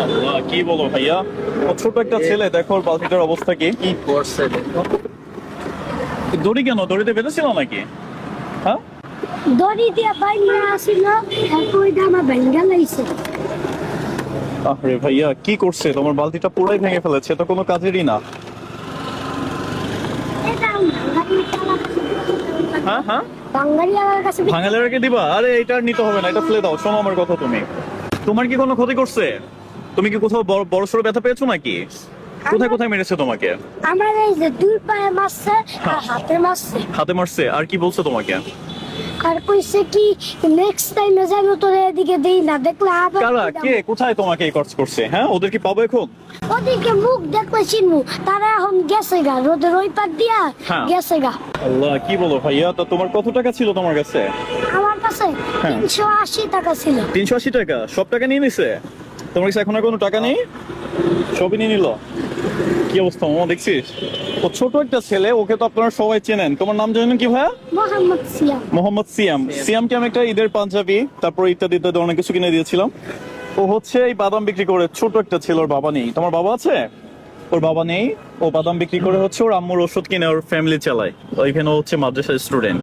আল্লাহ, কি বলো ভাইয়া, ও ছোট একটা ছেলে, দেখো ওর বালতিটার অবস্থা কি। কি করছে দেখো। দড়ি কেন, দড়িতে বেঁধেছিল নাকি? হ্যাঁ, দড়ি দিয়ে বাইরে আসিল, তারপর ওইটা আমার ভেঙ্গা লাইছে। আরে ভাইয়া কি করছে, তোমার বালতিটা পুরাই ভেঙে ফেলেছে, তো কোনো কাজেরই না। এটা বাঙালি আমার কাছে হ্যাঁ হ্যাঁ, বাঙালি আমার কাছে ভাঙালে রেখে দিবা? আরে এটা আর নিতে হবে না, এটা ফেলে দাও। শোনো আমার কথা, তুমি, তোমার কি কোনো ক্ষতি করছে? তুমি কি কোথাও বড় সড়ো ব্যথা পেয়েছো নাকি? কোথায় কোথায় মেরেছে তোমাকে? আমার এই যে দুই পায়ে মারছে আর হাতে মারছে। হাতে মারছে, আর কি বলছে তোমাকে? আর কইছে কি নেক্সট টাইমে যেন তোর এদিকে দেই না, দেখলে আবার কারা, কে, কোথায় তোমাকে এই কাজ করছে? হ্যাঁ, ওদের কি পাবো এখন? ওদিকে মুখ দেখলে চিনবো, তারা এখন গেছে গা রোদের ওই পার দিয়া হ্যাঁ। গেছে গা। আল্লাহ, কি বলো ভাইয়া, তা তোমার কত টাকা ছিল তোমার কাছে? আমার কাছে হ্যাঁ। 380 টাকা ছিল। 380 টাকা? সব টাকা নিয়ে নিছে? তোমার কাছে এখন আর কোনো টাকা নেই? সবই নিয়ে নিল। কি অবস্থা মামা, দেখছিস? ও ছোট একটা ছেলে, ওকে তো আপনারা সবাই চেনেন। তোমার নাম জানেন কি ভাইয়া? মোহাম্মদ সিয়াম। মোহাম্মদ সিয়াম। সিয়ামকে আমি একটা ঈদের পাঞ্জাবি, তারপর ইত্যাদি ইত্যাদি অনেক কিছু কিনে দিয়েছিলাম। ও হচ্ছে এই বাদাম বিক্রি করে, ছোট একটা ছেলে, ওর বাবা নেই। তোমার বাবা আছে? ওর বাবা নেই, ও বাদাম বিক্রি করে হচ্ছে ওর আম্মুর ওষুধ কিনে ওর ফ্যামিলি চালায়। ওইখানে ও হচ্ছে মাদ্রাসার স্টুডেন্ট।